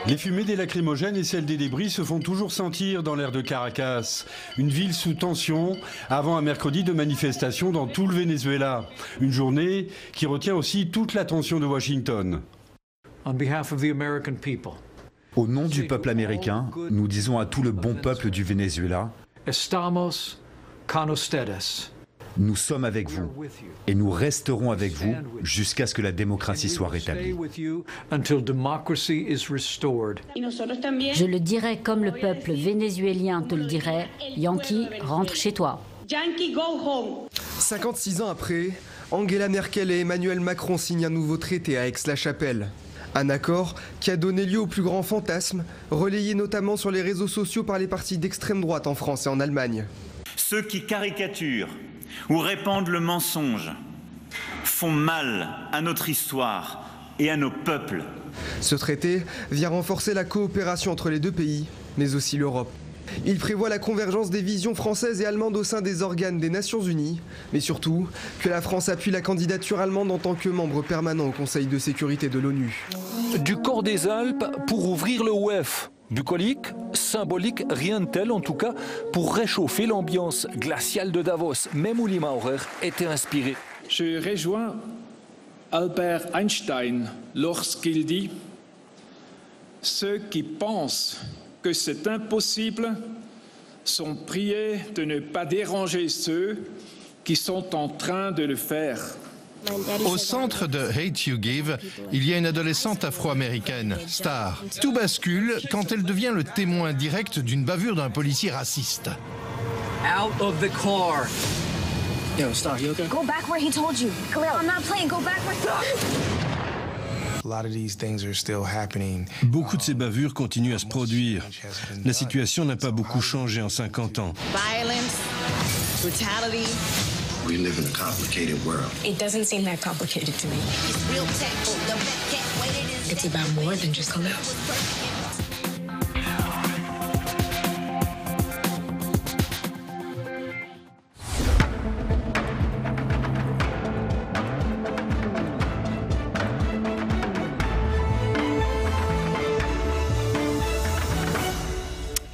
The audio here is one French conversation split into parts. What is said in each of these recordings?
Les fumées des lacrymogènes et celles des débris se font toujours sentir dans l'air de Caracas. Une ville sous tension, avant un mercredi de manifestation dans tout le Venezuela. Une journée qui retient aussi toute l'attention de Washington. Au nom du peuple américain, nous disons à tout le bon peuple du Venezuela, nous sommes avec vous et nous resterons avec vous jusqu'à ce que la démocratie soit rétablie. Je le dirai comme le peuple vénézuélien te le dirait, Yankee, rentre chez toi. 56 ans après, Angela Merkel et Emmanuel Macron signent un nouveau traité à Aix-la-Chapelle. Un accord qui a donné lieu aux plus grands fantasmes, relayés notamment sur les réseaux sociaux par les partis d'extrême droite en France et en Allemagne. Ceux qui caricaturent ou répandent le mensonge font mal à notre histoire et à nos peuples. Ce traité vient renforcer la coopération entre les deux pays, mais aussi l'Europe. Il prévoit la convergence des visions françaises et allemandes au sein des organes des Nations Unies, mais surtout que la France appuie la candidature allemande en tant que membre permanent au Conseil de sécurité de l'ONU. Du corps des Alpes pour ouvrir le WEF. Bucolique, symbolique, rien de tel en tout cas pour réchauffer l'ambiance glaciale de Davos. Même Uli Maurer était inspiré. Je rejoins Albert Einstein lorsqu'il dit « Ceux qui pensent que c'est impossible sont priés de ne pas déranger ceux qui sont en train de le faire ». Au centre de Hate You Give, il y a une adolescente afro-américaine, Star. Tout bascule quand elle devient le témoin direct d'une bavure d'un policier raciste. Out of the car. Yo, Star, you okay? Go back where he told you. Khalil, I'm not playing. Go back where... Beaucoup de ces bavures continuent à se produire. La situation n'a pas beaucoup changé en 50 ans. Violence, brutality. We live in a complicated world. It doesn't seem that complicated to me. It's real tactful. The best can't wait it is. It's about more than just Khalil.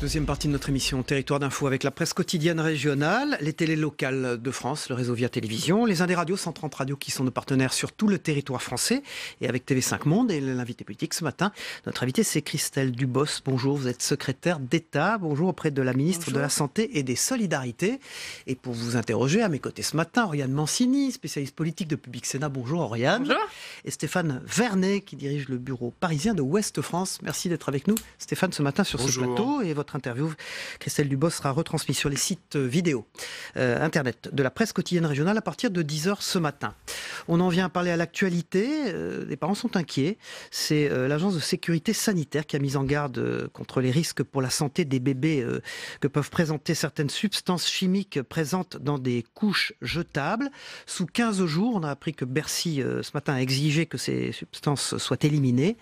Deuxième partie de notre émission Territoire d'info avec la presse quotidienne régionale, les télés locales de France, le réseau Via Télévision, les Indes radios, 130 radios qui sont nos partenaires sur tout le territoire français et avec TV5 Monde et l'invité politique ce matin. Notre invité c'est Christelle Dubos. Bonjour, vous êtes secrétaire d'État. Bonjour auprès de la ministre de la Santé et des Solidarités. Et pour vous interroger, à mes côtés ce matin, Oriane Mancini, spécialiste politique de Public Sénat. Bonjour Oriane. Bonjour. Et Stéphane Vernet qui dirige le bureau parisien de Ouest France. Merci d'être avec nous Stéphane ce matin sur ce plateau et votre interview, Christelle Dubos, sera retransmise sur les sites vidéo internet de la presse quotidienne régionale à partir de 10h ce matin. On en vient à parler à l'actualité. Les parents sont inquiets. C'est l'agence de sécurité sanitaire qui a mis en garde contre les risques pour la santé des bébés que peuvent présenter certaines substances chimiques présentes dans des couches jetables. Sous 15 jours, on a appris que Bercy ce matin a exigé que ces substances soient éliminées.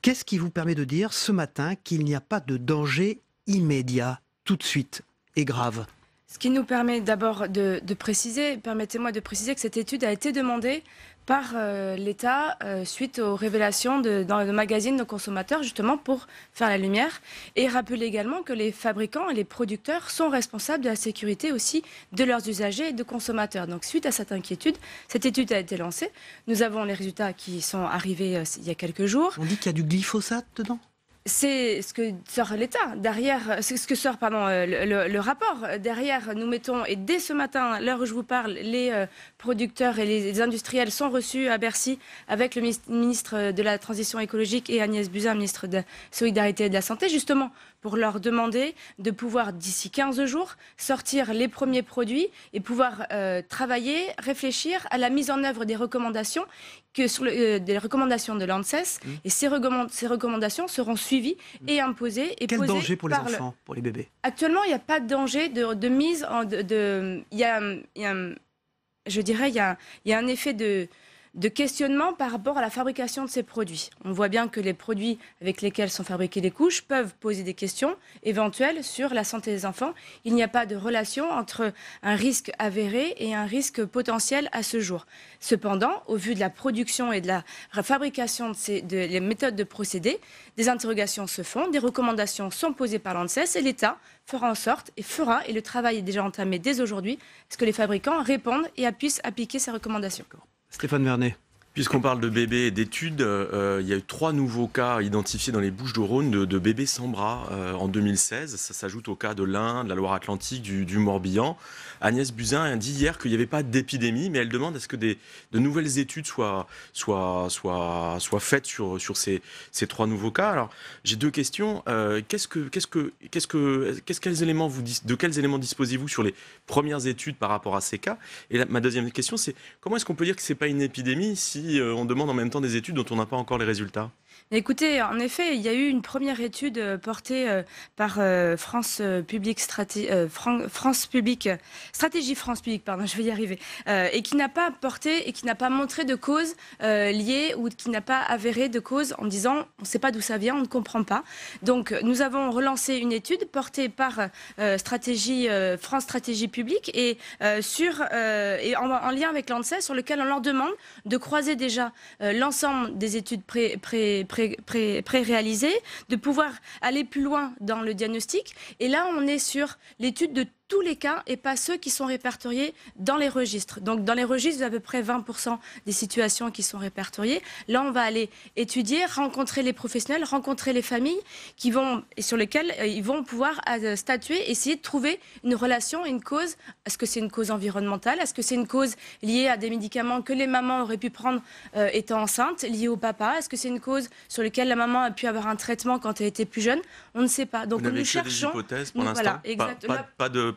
Qu'est-ce qui vous permet de dire ce matin qu'il n'y a pas de danger immédiat, tout de suite et grave? Ce qui nous permet d'abord de préciser, permettez-moi de préciser que cette étude a été demandée par l'État suite aux révélations dans le magazine de consommateurs, justement pour faire la lumière, et rappeler également que les fabricants et les producteurs sont responsables de la sécurité aussi de leurs usagers et de consommateurs. Donc suite à cette inquiétude, cette étude a été lancée. Nous avons les résultats qui sont arrivés il y a quelques jours. On dit qu'il y a du glyphosate dedans ? C'est ce que sort l'État. Derrière, c'est ce que sort le rapport. Derrière, nous mettons, et dès ce matin, à l'heure où je vous parle, les producteurs et les industriels sont reçus à Bercy avec le ministre de la Transition écologique et Agnès Buzyn, ministre de la Solidarité et de la Santé, justement pour leur demander de pouvoir, d'ici 15 jours, sortir les premiers produits et pouvoir travailler, réfléchir à la mise en œuvre des recommandations, des recommandations de l'ANSES. Et ces recommandations seront suivies et imposées. Et quel posées danger pour les enfants, pour les bébés? Actuellement, il n'y a pas de danger de mise en... Je dirais, il y a un effet de questionnement par rapport à la fabrication de ces produits. On voit bien que les produits avec lesquels sont fabriquées les couches peuvent poser des questions éventuelles sur la santé des enfants. Il n'y a pas de relation entre un risque avéré et un risque potentiel à ce jour. Cependant, au vu de la production et de la fabrication des méthodes de procédés, des interrogations se font, des recommandations sont posées par l'ANSES et l'État fera en sorte et le travail est déjà entamé dès aujourd'hui, est-ce que les fabricants répondent et puissent appliquer ces recommandations. Stéphane Vernet. Puisqu'on parle de bébés et d'études, il y a eu 3 nouveaux cas identifiés dans les Bouches-du-Rhône de bébés sans bras en 2016. Ça s'ajoute au cas de l'Ain, de la Loire-Atlantique, du Morbihan. Agnès Buzyn a dit hier qu'il n'y avait pas d'épidémie, mais elle demande à ce que de nouvelles études soient faites sur ces 3 nouveaux cas. Alors, j'ai 2 questions. De quels éléments disposez-vous sur les premières études par rapport à ces cas? Et ma deuxième question, c'est comment est-ce qu'on peut dire que ce n'est pas une épidémie si on demande en même temps des études dont on n'a pas encore les résultats? Écoutez, en effet, il y a eu une première étude portée par Stratégie France Publique, pardon, je vais y arriver, et qui n'a pas porté et qui n'a pas montré de cause liée ou qui n'a pas avéré de cause en disant on ne sait pas d'où ça vient, on ne comprend pas. Donc nous avons relancé une étude portée par France Stratégie Publique et en lien avec l'ANSES sur lequel on leur demande de croiser déjà l'ensemble des études pré-réalisées, de pouvoir aller plus loin dans le diagnostic. Et là, on est sur l'étude de tous les cas et pas ceux qui sont répertoriés dans les registres. Donc dans les registres, il y a à peu près 20% des situations qui sont répertoriées. Là, on va aller étudier, rencontrer les professionnels, rencontrer les familles sur lesquelles ils vont pouvoir statuer, essayer de trouver une relation, une cause. Est-ce que c'est une cause environnementale? Est-ce que c'est une cause liée à des médicaments que les mamans auraient pu prendre étant enceintes, liée au papa? Est-ce que c'est une cause sur laquelle la maman a pu avoir un traitement quand elle était plus jeune? On ne sait pas. Donc nous cherchons des hypothèses pour l'instant.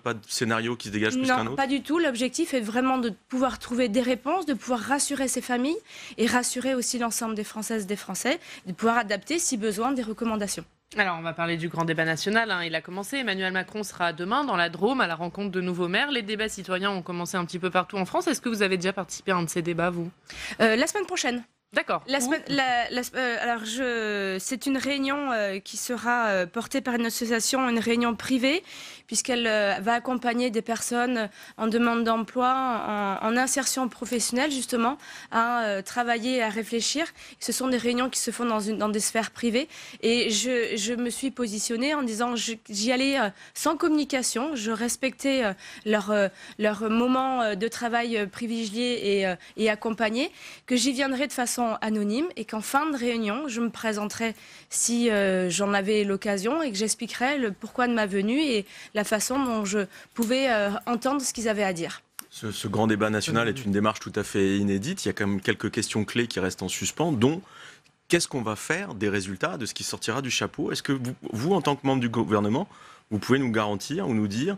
Pas de scénario qui se dégage plus qu'un autre? Non, pas du tout. L'objectif est vraiment de pouvoir trouver des réponses, de pouvoir rassurer ces familles et rassurer aussi l'ensemble des Françaises et des Français, de pouvoir adapter, si besoin, des recommandations. Alors, on va parler du grand débat national. Il a commencé. Emmanuel Macron sera demain dans la Drôme à la rencontre de nouveaux maires. Les débats citoyens ont commencé un petit peu partout en France. Est-ce que vous avez déjà participé à un de ces débats, vous? La semaine prochaine. D'accord. C'est une réunion qui sera portée par une association, une réunion privée, puisqu'elle va accompagner des personnes en demande d'emploi, en insertion professionnelle, justement, à travailler, à réfléchir. Ce sont des réunions qui se font dans des sphères privées. Et je me suis positionnée en disant j'y allais sans communication. Je respectais leur moment de travail privilégié et accompagné, que j'y viendrai de façon anonyme et qu'en fin de réunion, je me présenterai si j'en avais l'occasion et que j'expliquerai le pourquoi de ma venue et la façon dont je pouvais entendre ce qu'ils avaient à dire. Ce grand débat national est une démarche tout à fait inédite. Il y a quand même quelques questions clés qui restent en suspens, dont qu'est-ce qu'on va faire des résultats, de ce qui sortira du chapeau? Est-ce que vous, en tant que membre du gouvernement, vous pouvez nous garantir ou nous dire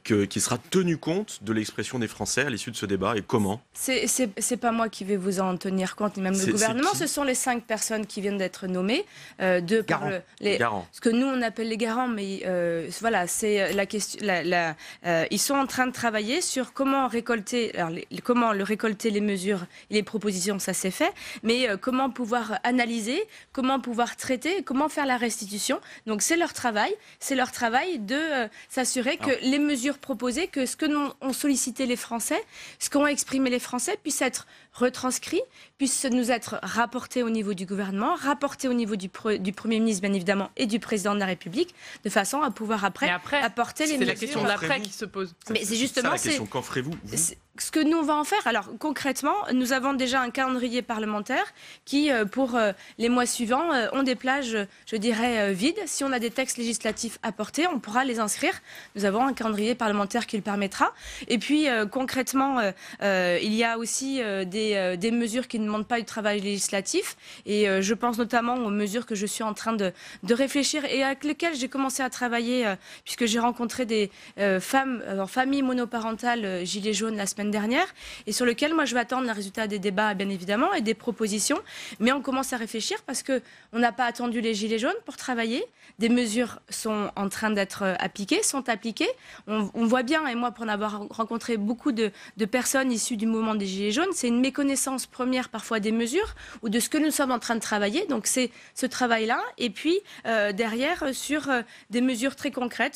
qu'il sera tenu compte de l'expression des Français à l'issue de ce débat et comment? C'est pas moi qui vais vous en tenir compte, ni même le gouvernement. Ce sont les 5 personnes qui viennent d'être nommées. Ce que nous on appelle les garants, mais voilà, c'est la question. Ils sont en train de travailler sur comment récolter les mesures et les propositions, ça c'est fait, mais comment pouvoir analyser, comment pouvoir traiter, comment faire la restitution. Donc c'est leur travail de s'assurer que les mesures proposées, que ce que ont sollicité les Français, ce qu'ont exprimé les Français puissent être retranscrits, puissent nous être rapportés au niveau du gouvernement, rapportés au niveau du Premier ministre, bien évidemment, et du Président de la République, de façon à pouvoir après apporter les mesures. C'est la question de l'après qui se pose. Mais c'est justement la question. Qu'en ferez-vous, ce que nous on va en faire? Alors concrètement, nous avons déjà un calendrier parlementaire qui, pour les mois suivants, ont des plages, je dirais, vides. Si on a des textes législatifs à porter, on pourra les inscrire. Nous avons un calendrier parlementaire qui le permettra. Et puis concrètement, il y a aussi des mesures qui ne demandent pas du travail législatif. Et je pense notamment aux mesures que je suis en train de réfléchir et avec lesquelles j'ai commencé à travailler, puisque j'ai rencontré des familles monoparentales gilets jaunes la semaine dernière, et sur lequel moi je vais attendre le résultat des débats, bien évidemment, et des propositions. Mais on commence à réfléchir parce qu'on n'a pas attendu les gilets jaunes pour travailler. Des mesures sont en train d'être appliquées, sont appliquées. On voit bien, et moi pour en avoir rencontré beaucoup de personnes issues du mouvement des gilets jaunes, c'est une méconnaissance méconnaissance première parfois des mesures ou de ce que nous sommes en train de travailler. Donc c'est ce travail-là. Et puis derrière, sur des mesures très concrètes,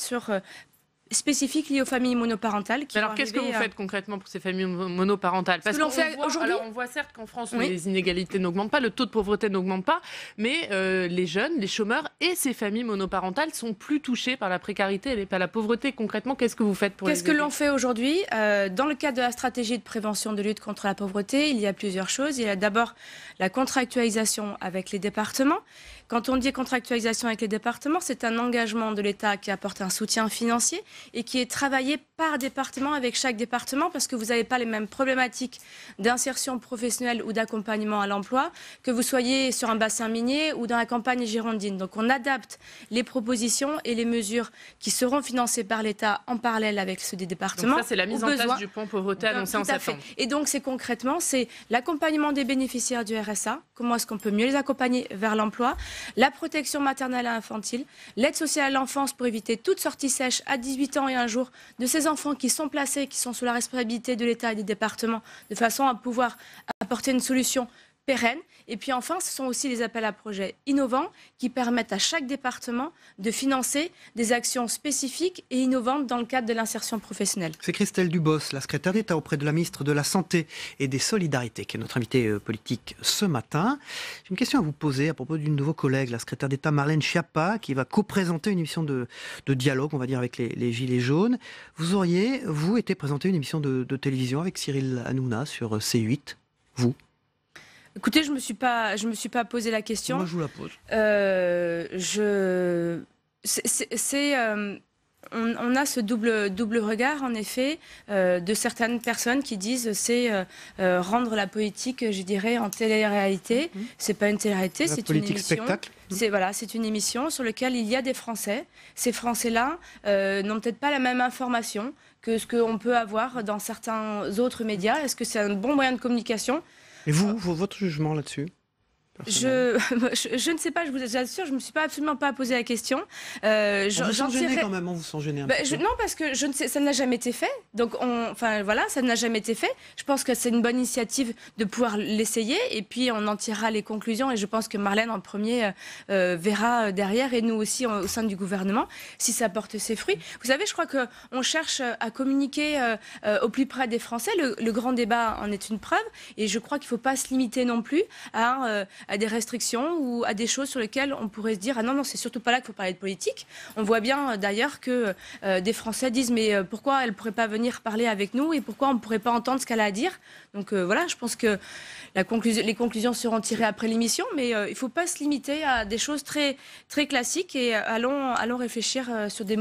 spécifiques liées aux familles monoparentales. Alors qu'est-ce que vous faites concrètement pour ces familles monoparentales? Parce qu'on fait aujourd'hui. On voit certes qu'en France, les inégalités n'augmentent pas, le taux de pauvreté n'augmente pas, mais les jeunes, les chômeurs et ces familles monoparentales sont plus touchés par la précarité et par la pauvreté. Concrètement, qu'est-ce que vous faites pour les aider? Qu'est-ce que l'on fait aujourd'hui? Dans le cadre de la stratégie de prévention de lutte contre la pauvreté, il y a plusieurs choses. Il y a d'abord la contractualisation avec les départements. Quand on dit contractualisation avec les départements, c'est un engagement de l'État qui apporte un soutien financier et qui est travaillé par département avec chaque département parce que vous n'avez pas les mêmes problématiques d'insertion professionnelle ou d'accompagnement à l'emploi que vous soyez sur un bassin minier ou dans la campagne girondine. Donc on adapte les propositions et les mesures qui seront financées par l'État en parallèle avec ceux des départements. Donc ça, c'est la mise en place du plan pauvreté annoncé en septembre. Et donc c'est concrètement, c'est l'accompagnement des bénéficiaires du RSA, comment est-ce qu'on peut mieux les accompagner vers l'emploi, la protection maternelle et infantile, l'aide sociale à l'enfance pour éviter toute sortie sèche à 18 ans et un jour de ces enfants qui sont placés, qui sont sous la responsabilité de l'État et des départements, de façon à pouvoir apporter une solution pérenne. Et puis enfin, ce sont aussi les appels à projets innovants qui permettent à chaque département de financer des actions spécifiques et innovantes dans le cadre de l'insertion professionnelle. C'est Christelle Dubos, la secrétaire d'État auprès de la ministre de la Santé et des Solidarités, qui est notre invitée politique ce matin. J'ai une question à vous poser à propos d'une de vos collègues, la secrétaire d'État Marlène Schiappa, qui va co-présenter une émission de dialogue, on va dire, avec les Gilets jaunes. Vous auriez, vous, été présenter une émission de télévision avec Cyril Hanouna sur C8, vous? Écoutez, je me suis pas posé la question. Moi, je vous la pose. On a ce double regard, en effet, de certaines personnes qui disent c'est rendre la politique, je dirais, en télé-réalité. C'est pas une télé-réalité, c'est une émission. Spectacle. C'est une émission sur laquelle il y a des Français. Ces Français-là n'ont peut-être pas la même information que ce qu'on peut avoir dans certains autres médias. Est-ce que c'est un bon moyen de communication? Et votre jugement là-dessus? Je ne sais pas, je vous assure, je ne me suis absolument pas posé la question. Vous s'en gênez quand même, vous s'en gênez un peu. Non, parce que je ne sais, ça n'a jamais été fait. Donc, ça n'a jamais été fait. Je pense que c'est une bonne initiative de pouvoir l'essayer et puis on en tirera les conclusions. Et je pense que Marlène, en premier, verra derrière et nous aussi au sein du gouvernement si ça porte ses fruits. Vous savez, je crois qu'on cherche à communiquer au plus près des Français. Le grand débat en est une preuve et je crois qu'il ne faut pas se limiter non plus à des restrictions ou à des choses sur lesquelles on pourrait se dire ah non, c'est surtout pas là qu'il faut parler de politique. On voit bien d'ailleurs que des Français disent mais pourquoi elle ne pourrait pas venir parler avec nous et pourquoi on ne pourrait pas entendre ce qu'elle a à dire. Donc voilà, je pense que les conclusions seront tirées après l'émission, mais il ne faut pas se limiter à des choses très, très classiques et allons réfléchir sur des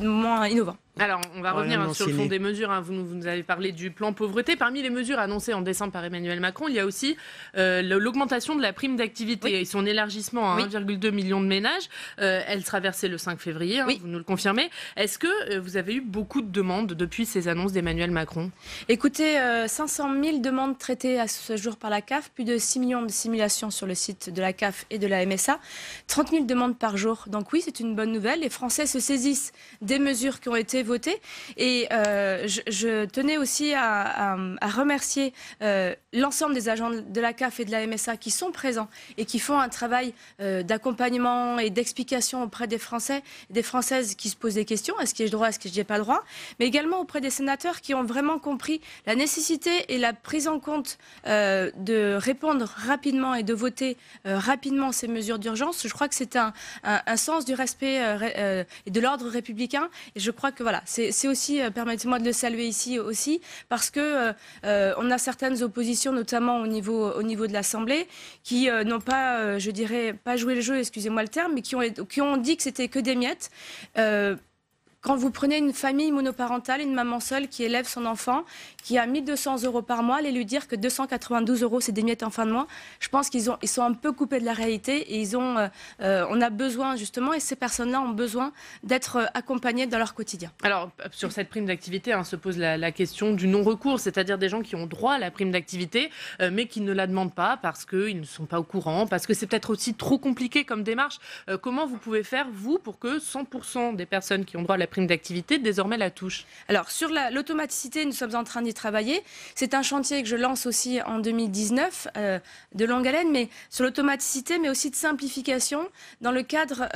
moments innovants. Alors, on va revenir sur le fond des mesures. Vous nous avez parlé du plan pauvreté. Parmi les mesures annoncées en décembre par Emmanuel Macron, il y a aussi l'augmentation de la prime d'activité et son élargissement à 1,2 million de ménages. Elle sera versée le 5 février, vous nous le confirmez. Est-ce que vous avez eu beaucoup de demandes depuis ces annonces d'Emmanuel Macron? Écoutez, 500 000 demandes traitées à ce jour par la CAF, plus de 6 millions de simulations sur le site de la CAF et de la MSA, 30 000 demandes par jour. Donc oui, c'est une bonne nouvelle. Les Français se saisissent des mesures qui ont été votées. Et je tenais aussi à remercier l'ensemble des agents de la CAF et de la MSA qui sont présents et qui font un travail d'accompagnement et d'explication auprès des Français et des Françaises qui se posent des questions. Est-ce que j'ai droit, est-ce que je n'ai pas droit? Mais également auprès des sénateurs qui ont vraiment compris la nécessité et la prise en compte de répondre rapidement et de voter rapidement ces mesures d'urgence. Je crois que c'est un sens du respect et de l'ordre républicain. Et je crois que voilà, c'est aussi, permettez-moi de le saluer ici aussi, parce que on a certaines oppositions, notamment au niveau de l'Assemblée, qui n'ont pas, je dirais, pas joué le jeu, excusez-moi le terme, mais qui ont dit que c'était que des miettes. Quand vous prenez une famille monoparentale, une maman seule qui élève son enfant, qui a 1 200 € par mois, allez lui dire que 292 € c'est des miettes en fin de mois, je pense qu'ils sont un peu coupés de la réalité et on a besoin justement, et ces personnes-là ont besoin d'être accompagnées dans leur quotidien. Alors, sur cette prime d'activité, se pose la question du non-recours, c'est-à-dire des gens qui ont droit à la prime d'activité, mais qui ne la demandent pas parce qu'ils ne sont pas au courant, parce que c'est peut-être aussi trop compliqué comme démarche. Comment vous pouvez faire, vous, pour que 100% des personnes qui ont droit à la prime prime d'activité désormais la touche? Alors, sur l'automaticité, nous sommes en train d'y travailler. C'est un chantier que je lance aussi en 2019, de longue haleine, mais sur l'automaticité, mais aussi de simplification dans le cadre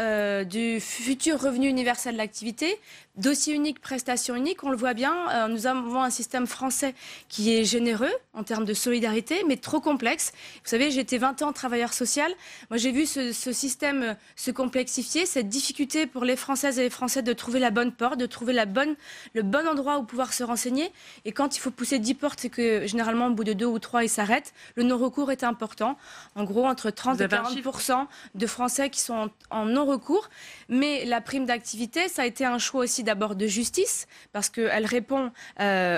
du futur revenu universel de l'activité. Dossier unique, prestation unique, on le voit bien, nous avons un système français qui est généreux en termes de solidarité, mais trop complexe. Vous savez, j'ai été 20 ans travailleur social. Moi, j'ai vu ce système se complexifier, cette difficulté pour les Françaises et les Français de trouver la bonne porte, de trouver le bon endroit où pouvoir se renseigner. Et quand il faut pousser 10 portes, c'est que généralement, au bout de 2 ou 3, ils s'arrêtent. Le non-recours est important. En gros, entre 30 et 40% de Français qui sont en non-recours. Mais la prime d'activité, ça a été un choix aussi d'abord de justice, parce qu'elle répond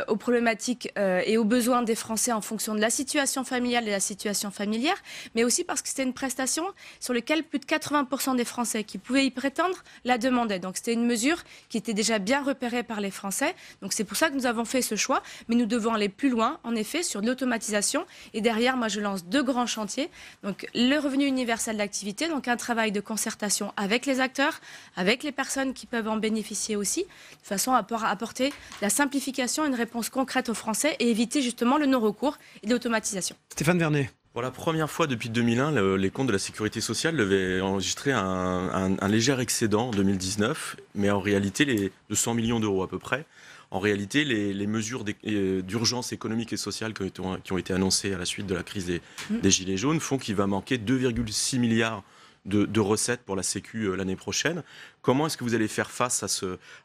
aux problématiques et aux besoins des Français en fonction de la situation familiale et de la situation familière, mais aussi parce que c'était une prestation sur laquelle plus de 80% des Français qui pouvaient y prétendre la demandaient. Donc c'était une mesure qui était déjà bien repérée par les Français. Donc c'est pour ça que nous avons fait ce choix, mais nous devons aller plus loin, en effet, sur l'automatisation. Et derrière, moi, je lance 2 grands chantiers. Donc le revenu universel d'activité, donc un travail de concertation avec les acteurs, avec les personnes qui peuvent en bénéficier aussi, de façon à apporter la simplification et une réponse concrète aux Français et éviter justement le non-recours et l'automatisation. Stéphane Vernet. Pour la première fois depuis 2001, les comptes de la sécurité sociale devaient enregistrer un léger excédent en 2019, mais en réalité, de 100 millions d'euros à peu près. En réalité, les mesures d'urgence économique et sociale qui ont été annoncées à la suite de la crise des Gilets jaunes font qu'il va manquer 2,6 milliards de recettes pour la Sécu l'année prochaine. Comment est-ce que vous allez faire face à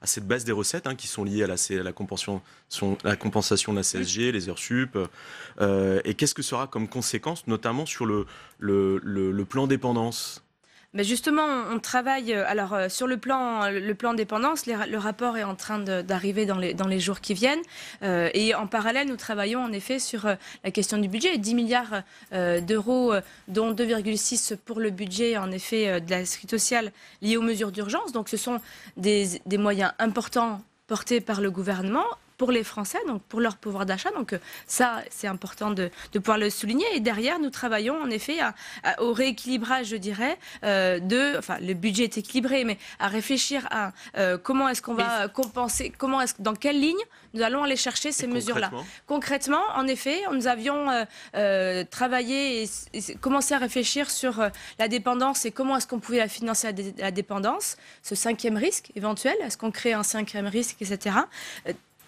cette baisse des recettes qui sont liées à la compensation de la CSG, les heures sup et qu'est-ce que sera comme conséquence, notamment sur le plan dépendance? Mais justement, on travaille sur le plan dépendance. Le rapport est en train d'arriver dans les jours qui viennent. Et en parallèle, nous travaillons en effet sur la question du budget. 10 milliards d'euros, dont 2,6 pour le budget en effet de la sécurité sociale lié aux mesures d'urgence. Donc ce sont des moyens importants portés par le gouvernement pour les Français, donc pour leur pouvoir d'achat. Donc ça, c'est important de pouvoir le souligner. Et derrière, nous travaillons en effet au rééquilibrage, je dirais, le budget est équilibré, mais à réfléchir à comment est-ce qu'on va compenser, dans quelle ligne nous allons aller chercher ces mesures-là. Concrètement, en effet, nous avions travaillé et commencé à réfléchir sur la dépendance et comment est-ce qu'on pouvait la financer la dépendance, ce 5e risque éventuel, est-ce qu'on crée un 5e risque, etc.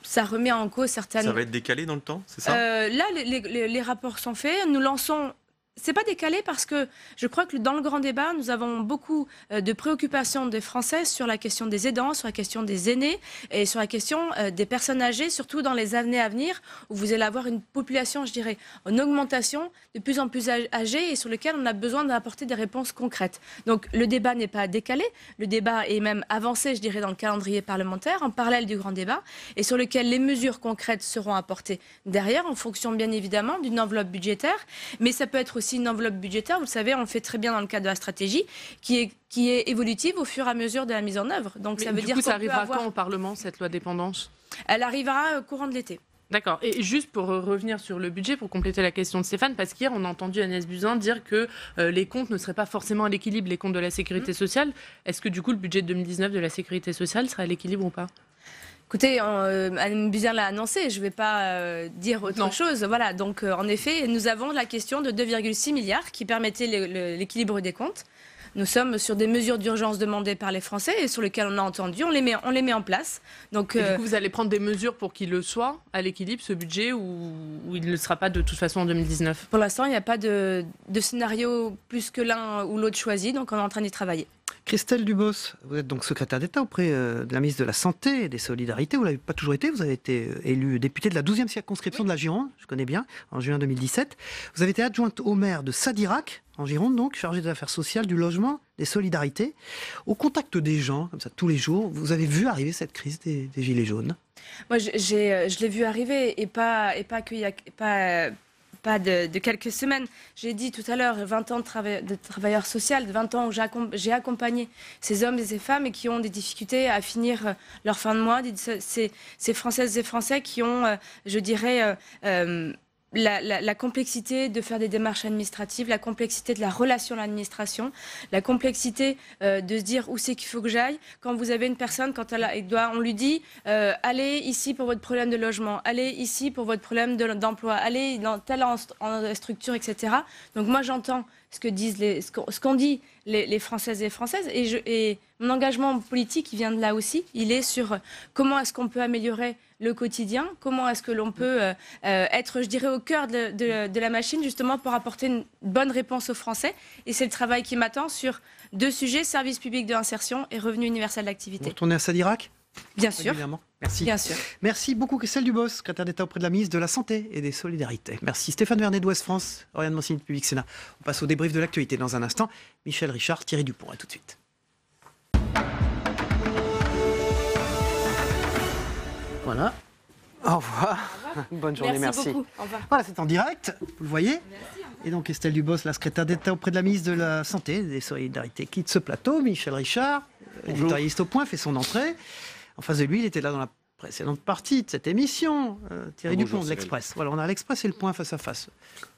Ça remet en cause certaines... Ça va être décalé dans le temps, c'est ça? Là, les rapports sont faits. Nous lançons... C'est pas décalé parce que je crois que dans le grand débat, nous avons beaucoup de préoccupations des Français sur la question des aidants, sur la question des aînés et sur la question des personnes âgées, surtout dans les années à venir où vous allez avoir une population, je dirais, en augmentation de plus en plus âgée et sur lequel on a besoin d'apporter des réponses concrètes. Donc le débat n'est pas décalé, le débat est même avancé, je dirais, dans le calendrier parlementaire, en parallèle du grand débat, et sur lequel les mesures concrètes seront apportées derrière, en fonction bien évidemment d'une enveloppe budgétaire, mais ça peut être aussi une enveloppe budgétaire, vous le savez, on le fait très bien dans le cadre de la stratégie, qui est évolutive au fur et à mesure de la mise en œuvre. Donc ça veut dire ça arrivera quand au Parlement, cette loi dépendance? Elle arrivera courant de l'été. D'accord. Et juste pour revenir sur le budget, pour compléter la question de Stéphane, parce qu'hier, on a entendu Agnès Buzyn dire que les comptes ne seraient pas forcément à l'équilibre, les comptes de la sécurité sociale. Est-ce que du coup, le budget de 2019 de la sécurité sociale sera à l'équilibre ou pas? Écoutez, Anne Buzyn l'a annoncé, je ne vais pas dire autre chose. Voilà, donc en effet, nous avons la question de 2,6 milliards qui permettait l'équilibre des comptes. Nous sommes sur des mesures d'urgence demandées par les Français et sur lesquelles on a entendu, on les met en place. Donc, du coup, vous allez prendre des mesures pour qu'il le soit à l'équilibre, ce budget, ou il ne le sera pas de toute façon en 2019? Pour l'instant, il n'y a pas de scénario plus que l'un ou l'autre choisi, donc on est en train d'y travailler. Christelle Dubos, vous êtes donc secrétaire d'État auprès de la ministre de la Santé et des Solidarités. Vous ne l'avez pas toujours été, vous avez été élue députée de la 12e circonscription de la Gironde, je connais bien, en juin 2017. Vous avez été adjointe au maire de Sadirac, en Gironde donc, chargée des affaires sociales, du logement, des solidarités. Au contact des gens, comme ça, tous les jours, vous avez vu arriver cette crise des Gilets jaunes? Moi, je l'ai vu arriver et pas de quelques semaines. J'ai dit tout à l'heure, 20 ans de travailleur social, 20 ans où j'ai accompagné ces hommes et ces femmes qui ont des difficultés à finir leur fin de mois, ces Françaises et Français qui ont, je dirais, la complexité de faire des démarches administratives, la complexité de la relation à l'administration, la complexité de se dire où c'est qu'il faut que j'aille. Quand vous avez une personne, on lui dit allez ici pour votre problème de logement, allez ici pour votre problème d'emploi, allez dans telle structure, etc. Donc moi j'entends ce qu'ont dit les Françaises et les Françaises et mon engagement politique il vient de là aussi. Il est sur comment est-ce qu'on peut améliorer le quotidien, comment est-ce que l'on peut être, je dirais, au cœur de la machine, justement, pour apporter une bonne réponse aux Français. Et c'est le travail qui m'attend sur 2 sujets, service public de l'insertion et revenu universel d'activité. Vous retournez à Sadirac ? Bien sûr. Évidemment. Merci. Bien sûr. Merci beaucoup, Christelle Dubos, secrétaire d'État auprès de la ministre de la Santé et des Solidarités. Merci Stéphane Vernet d'Ouest France, Oriane Mancini de Public Sénat. On passe au débrief de l'actualité dans un instant. Michel Richard, Thierry Dupont, à tout de suite. Voilà. Au revoir. Bonne journée, merci. Beaucoup. Au revoir. Voilà, c'est en direct, vous le voyez. Et donc Estelle Dubos, la secrétaire d'État auprès de la ministre de la Santé et des Solidarités, quitte ce plateau. Michel Richard, éditorialiste au Point, fait son entrée. En face de lui, il était là dans la précédente partie de cette émission. Thierry Dupont de l'Express. Voilà, on a l'Express et le Point face à face.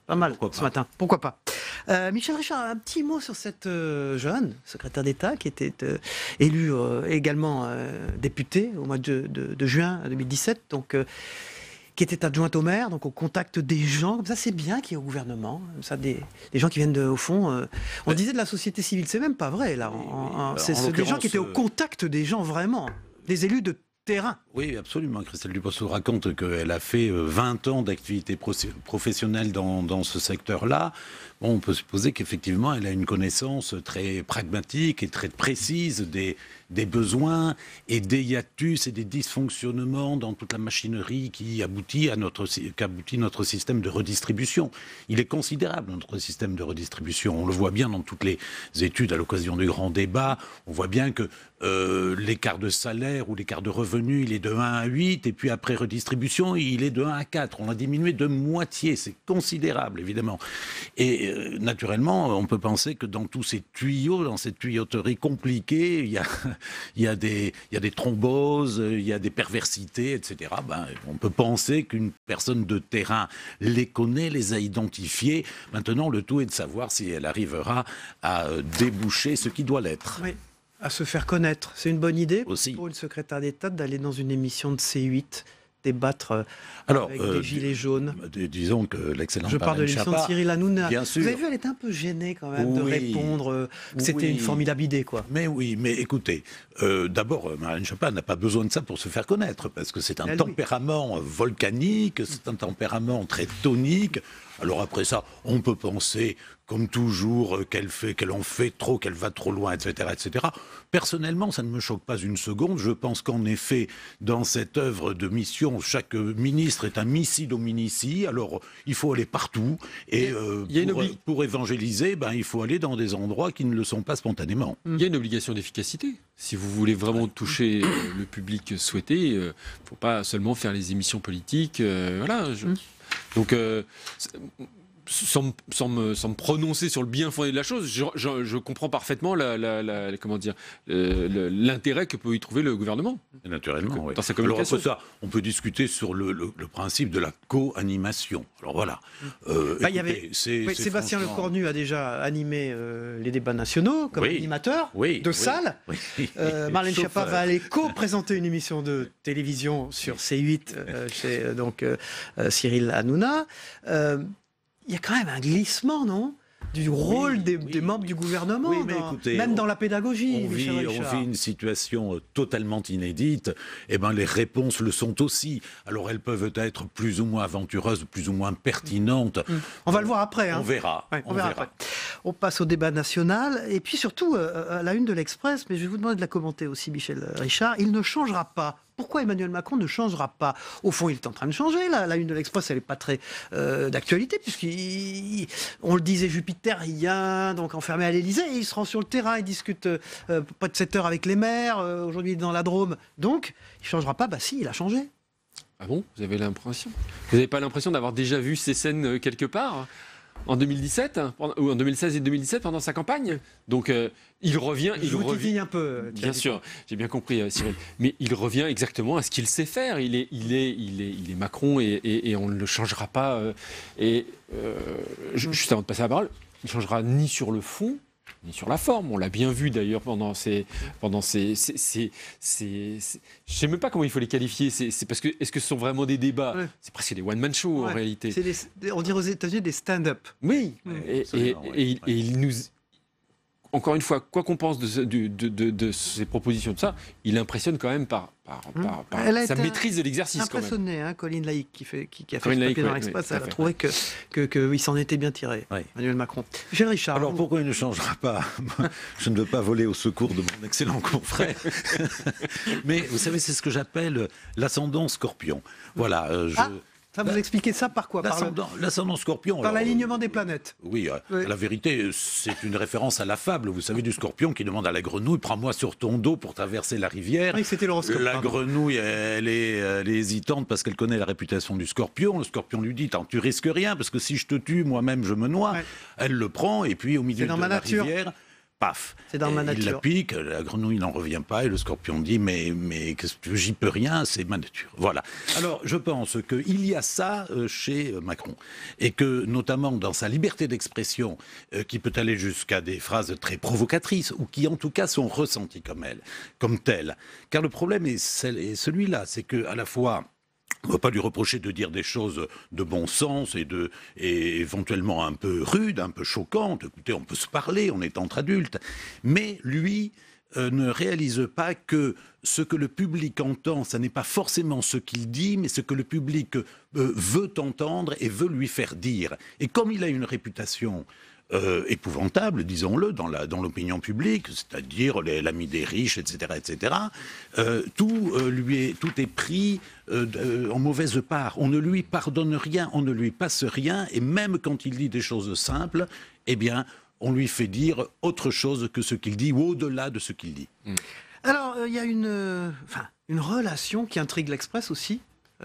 Pas mal ce matin, pourquoi pas. Michel Richard, un petit mot sur cette jeune secrétaire d'État qui était élue également députée au mois de juin 2017, donc qui était adjointe au maire, donc au contact des gens. Comme ça, c'est bien qu'il y ait au gouvernement, comme ça, des gens qui viennent au fond. On disait de la société civile, c'est même pas vrai là. C'est des gens qui étaient au contact des gens vraiment, des élus de terrain. Oui, absolument. Christelle Dubos raconte qu'elle a fait 20 ans d'activité professionnelle dans ce secteur-là. Bon, on peut supposer qu'effectivement, elle a une connaissance très pragmatique et très précise des besoins et des hiatus et des dysfonctionnements dans toute la machinerie qui aboutit notre système de redistribution. Il est considérable, notre système de redistribution. On le voit bien dans toutes les études à l'occasion du grand débat. On voit bien que l'écart de salaire ou l'écart de revenus, il est de 1 à 8, et puis après redistribution, il est de 1 à 4. On a diminué de moitié, c'est considérable, évidemment. Et naturellement, on peut penser que dans tous ces tuyaux, dans cette tuyauterie compliquée, il y a des thromboses, il y a des perversités, etc. On peut penser qu'une personne de terrain les connaît, les a identifiées. Maintenant, le tout est de savoir si elle arrivera à déboucher ce qui doit l'être. Oui. À se faire connaître. C'est une bonne idée aussi pour une secrétaire d'État d'aller dans une émission de C8, débattre avec des gilets jaunes. Disons que l'excellent Je parle de l'émission de Cyril Hanouna. Bien sûr. Vous avez vu, elle était un peu gênée quand même de répondre que c'était une formidable idée, quoi. Mais oui, mais écoutez, d'abord, Marlène Schiappa n'a pas besoin de ça pour se faire connaître, parce que c'est un tempérament volcanique, c'est un tempérament très tonique. Alors après ça, on peut penser, comme toujours, qu'elle en fait trop, qu'elle va trop loin, etc., etc. Personnellement, ça ne me choque pas une seconde. Je pense qu'en effet, dans cette œuvre de mission, chaque ministre est un missi dominici. Alors, il faut aller partout. Et pour évangéliser, il faut aller dans des endroits qui ne le sont pas spontanément. Il y a une obligation d'efficacité. Si vous voulez vraiment toucher le public souhaité, il ne faut pas seulement faire les émissions politiques. Donc, sans me prononcer sur le bien fondé de la chose, je comprends parfaitement l'intérêt que peut y trouver le gouvernement. Et naturellement, oui. Dans sa communication. Alors après ça, on peut discuter sur le principe de la co-animation. Alors voilà. Sébastien Lecornu a déjà animé les débats nationaux comme animateur de salle. Marlène Schiappa va aller co-présenter une émission de télévision sur C8 chez Cyril Hanouna. Il y a quand même un glissement, non ? Du rôle des membres du gouvernement, écoutez, même dans la pédagogie. On vit une situation totalement inédite, et les réponses le sont aussi. Alors elles peuvent être plus ou moins aventureuses, plus ou moins pertinentes. On va le voir après. On verra. On verra après. On passe au débat national, et puis surtout à la une de l'Express, mais je vais vous demander de la commenter aussi, Michel Richard. Il ne changera pas. Pourquoi Emmanuel Macron ne changera pas ? Au fond, il est en train de changer. La une de l'Express, elle n'est pas très d'actualité, puisqu'on le disait, Jupiter, il vient donc enfermé à l'Élysée, et il se rend sur le terrain, il discute pas de 7 heures avec les maires, aujourd'hui il est dans la Drôme. Donc, il ne changera pas. Si, il a changé. Ah bon ? Vous avez l'impression ? Vous n'avez pas l'impression d'avoir déjà vu ces scènes quelque part ? en 2017, ou en 2016 et 2017 pendant sa campagne. Donc il revient. Je vous titille un peu. Bien sûr, j'ai bien compris, Cyril. Mais il revient exactement à ce qu'il sait faire. Il est Macron et on ne le changera pas. Juste avant de passer la parole, il ne changera ni sur le fond ni sur la forme. On l'a bien vu d'ailleurs pendant ces je sais même pas comment il faut les qualifier. C'est parce que est-ce que ce sont vraiment des débats? C'est presque des one-man show en réalité. On dirait aux États-Unis des stand-up. Oui. Et il nous, encore une fois, quoi qu'on pense de ces propositions de ça, il impressionne quand même par sa maîtrise de l'exercice. Impressionné, hein, Colline Laïc qui a fait ce papier dans l'Express, elle a trouvé qu'il s'en était bien tiré, Emmanuel Macron. Michel Richard. Alors pourquoi il ne changera pas? Je ne veux pas voler au secours de mon excellent confrère. Mais vous savez, c'est ce que j'appelle l'ascendant scorpion. Voilà. Ça, vous expliquez ça par quoi? L'ascendant scorpion. Par l'alignement des planètes. Oui, la vérité, c'est une référence à la fable, vous savez, du scorpion qui demande à la grenouille, prends-moi sur ton dos pour traverser la rivière. Oui, c'était l'horoscope. La grenouille, elle est hésitante parce qu'elle connaît la réputation du scorpion. Le scorpion lui dit, tu risques rien, parce que si je te tue, moi-même, je me noie. Ouais. Elle le prend, et puis au milieu de la rivière... Paf. C'est dans ma nature. Il la pique, la grenouille n'en revient pas et le scorpion dit mais j'y peux rien, c'est ma nature. Voilà. Alors je pense qu'il y a ça chez Macron et que notamment dans sa liberté d'expression qui peut aller jusqu'à des phrases très provocatrices ou qui en tout cas sont ressenties comme telles. Car le problème est celui-là, c'est que à la fois on ne va pas lui reprocher de dire des choses de bon sens et éventuellement un peu rudes, un peu choquantes. Écoutez, on peut se parler, on est entre adultes. Mais lui ne réalise pas que ce que le public entend, ce n'est pas forcément ce qu'il dit, mais ce que le public veut entendre et veut lui faire dire. Et comme il a une réputation épouvantable, disons-le, dans l'opinion publique, c'est-à-dire l'ami des riches, etc., tout est pris en mauvaise part. On ne lui pardonne rien, on ne lui passe rien, et même quand il dit des choses simples, eh bien, on lui fait dire autre chose que ce qu'il dit, ou au-delà de ce qu'il dit. Alors, il y a une relation qui intrigue l'Express aussi,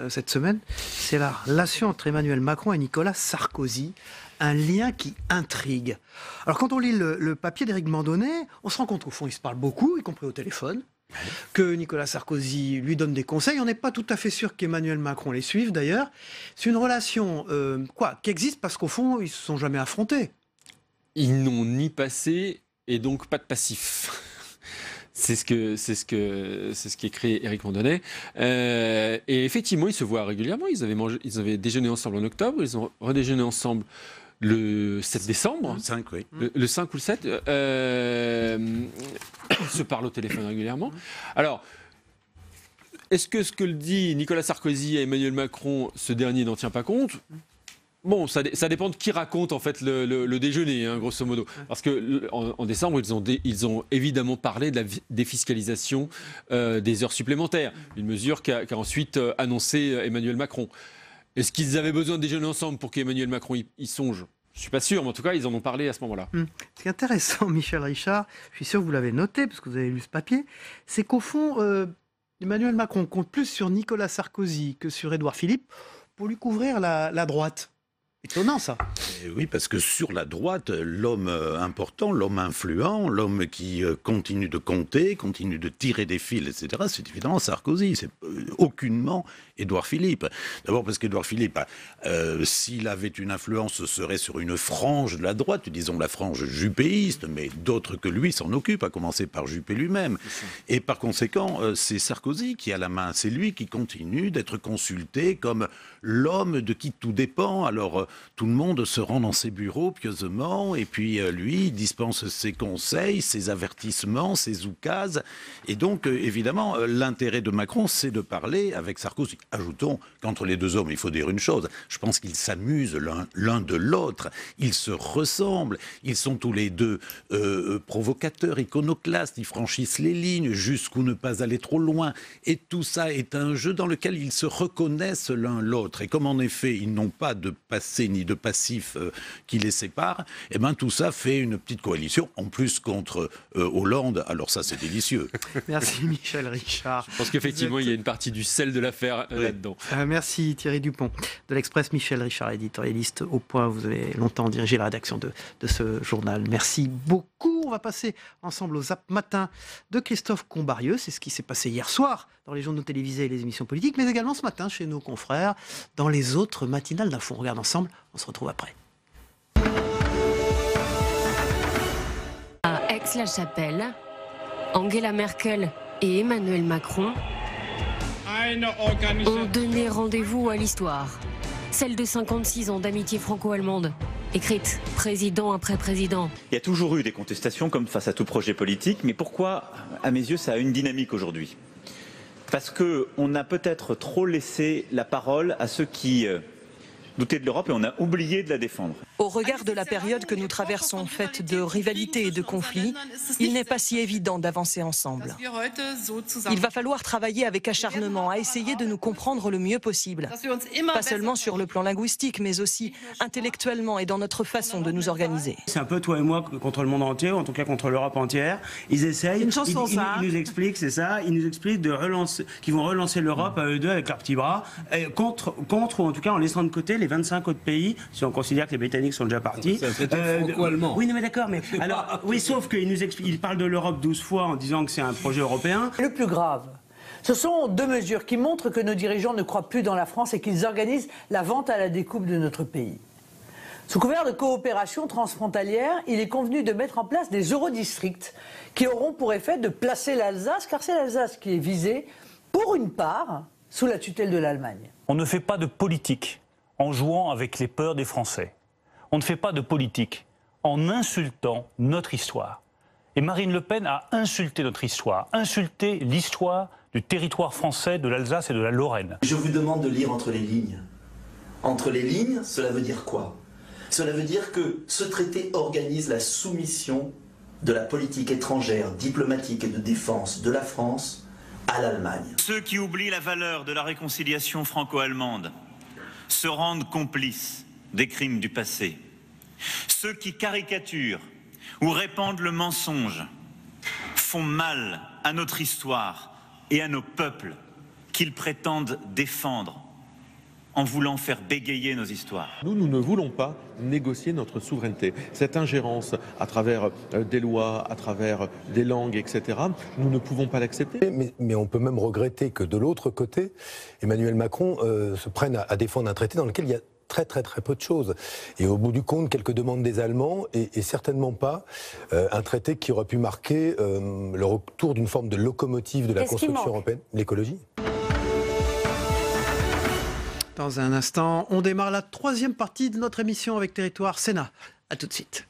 cette semaine, c'est la relation entre Emmanuel Macron et Nicolas Sarkozy. Un lien qui intrigue. Alors quand on lit le papier d'Éric Mandonnet, on se rend compte qu'au fond, ils se parlent beaucoup, y compris au téléphone, que Nicolas Sarkozy lui donne des conseils. On n'est pas tout à fait sûr qu'Emmanuel Macron les suive, d'ailleurs. C'est une relation qui existe parce qu'au fond, ils ne se sont jamais affrontés. Ils n'ont ni passé et donc pas de passif. C'est ce qu'écrit Éric Mandonnet. Et effectivement, ils se voient régulièrement. Ils avaient déjeuné ensemble en octobre, ils ont redéjeuné ensemble le 7 décembre. Le 5, oui. Le 5 ou le 7. Ils se parlent au téléphone régulièrement. Alors, est-ce que ce que le dit Nicolas Sarkozy à Emmanuel Macron, ce dernier n'en tient pas compte ? Bon, ça dépend de qui raconte en fait le déjeuner, hein, grosso modo. Parce que en décembre, ils ont évidemment parlé de la défiscalisation des heures supplémentaires, une mesure qu'a ensuite annoncé Emmanuel Macron. Est-ce qu'ils avaient besoin de déjeuner ensemble pour qu'Emmanuel Macron y songe ? Je ne suis pas sûr, mais en tout cas, ils en ont parlé à ce moment-là. Ce qui est intéressant, Michel Richard, je suis sûr que vous l'avez noté, parce que vous avez lu ce papier, c'est qu'au fond, Emmanuel Macron compte plus sur Nicolas Sarkozy que sur Édouard Philippe pour lui couvrir la droite. Étonnant, ça. Et oui, parce que sur la droite, l'homme important, l'homme influent, l'homme qui continue de compter, continue de tirer des fils, etc., c'est évidemment Sarkozy. C'est aucunement Édouard Philippe. D'abord parce qu'Édouard Philippe, s'il avait une influence, ce serait sur une frange de la droite, disons la frange juppéiste, mais d'autres que lui s'en occupent, à commencer par Juppé lui-même. Et par conséquent, c'est Sarkozy qui a la main. C'est lui qui continue d'être consulté comme l'homme de qui tout dépend. Alors, tout le monde se rend dans ses bureaux pieusement, et puis lui, il dispense ses conseils, ses avertissements, ses oukases. Et donc, évidemment, l'intérêt de Macron, c'est de parler avec Sarkozy. Ajoutons qu'entre les deux hommes, il faut dire une chose, je pense qu'ils s'amusent l'un de l'autre, ils se ressemblent, ils sont tous les deux provocateurs, iconoclastes, ils franchissent les lignes, jusqu'où ne pas aller trop loin. Et tout ça est un jeu dans lequel ils se reconnaissent l'un l'autre. Et comme en effet, ils n'ont pas de passé passé ni de passif qui les sépare, eh ben, tout ça fait une petite coalition, en plus contre Hollande, alors ça c'est délicieux. Merci Michel Richard. Je pense qu'effectivement il y a une partie du sel de l'affaire là-dedans. Merci Thierry Dupont de l'Express, Michel Richard, éditorialiste au Point. Vous avez longtemps dirigé la rédaction de ce journal. Merci beaucoup. On va passer ensemble au Zap Matin de Christophe Combarieux. C'est ce qui s'est passé hier soir dans les journaux télévisés et les émissions politiques, mais également ce matin chez nos confrères dans les autres matinales d'info. On regarde ensemble, on se retrouve après. À Aix-la-Chapelle, Angela Merkel et Emmanuel Macron ont donné rendez-vous à l'histoire. Celle de 56 ans d'amitié franco-allemande, écrite président après président. Il y a toujours eu des contestations comme face à tout projet politique, mais pourquoi, à mes yeux, ça a une dynamique aujourd'hui ? Parce qu'on a peut-être trop laissé la parole à ceux qui doutaient de l'Europe et on a oublié de la défendre. Au regard de la période que nous traversons, faite de rivalités et de conflits, il n'est pas si évident d'avancer ensemble. Il va falloir travailler avec acharnement à essayer de nous comprendre le mieux possible. Pas seulement sur le plan linguistique, mais aussi intellectuellement et dans notre façon de nous organiser. C'est un peu toi et moi contre le monde entier, en tout cas contre l'Europe entière. Ils essayent, ils nous expliquent, c'est ça, ils nous expliquent qu'ils vont relancer l'Europe à eux deux avec leurs petits bras, contre ou en tout cas en laissant de côté les 25 autres pays, si on considère que les Britanniques sont déjà partis. C'est franco-allemand. Oui, non, mais d'accord, mais alors, oui, sauf qu'ils parlent de l'Europe 12 fois en disant que c'est un projet européen. Le plus grave, ce sont deux mesures qui montrent que nos dirigeants ne croient plus dans la France et qu'ils organisent la vente à la découpe de notre pays. Sous couvert de coopération transfrontalière, il est convenu de mettre en place des eurodistricts qui auront pour effet de placer l'Alsace, car c'est l'Alsace qui est visée, pour une part, sous la tutelle de l'Allemagne. On ne fait pas de politique en jouant avec les peurs des Français. On ne fait pas de politique en insultant notre histoire. Et Marine Le Pen a insulté notre histoire, insulté l'histoire du territoire français, de l'Alsace et de la Lorraine. Je vous demande de lire entre les lignes. Entre les lignes, cela veut dire quoi ? Cela veut dire que ce traité organise la soumission de la politique étrangère, diplomatique et de défense de la France à l'Allemagne. Ceux qui oublient la valeur de la réconciliation franco-allemande se rendent complices des crimes du passé. Ceux qui caricaturent ou répandent le mensonge font mal à notre histoire et à nos peuples qu'ils prétendent défendre en voulant faire bégayer nos histoires. Nous ne voulons pas négocier notre souveraineté. Cette ingérence à travers des lois, à travers des langues, etc., nous ne pouvons pas l'accepter. Mais on peut même regretter que de l'autre côté, Emmanuel Macron se prenne à défendre un traité dans lequel il y a très peu de choses. Et au bout du compte, quelques demandes des Allemands et certainement pas un traité qui aurait pu marquer le retour d'une forme de locomotive de la construction européenne, l'écologie. Dans un instant, on démarre la troisième partie de notre émission avec Territoire Sénat. A tout de suite.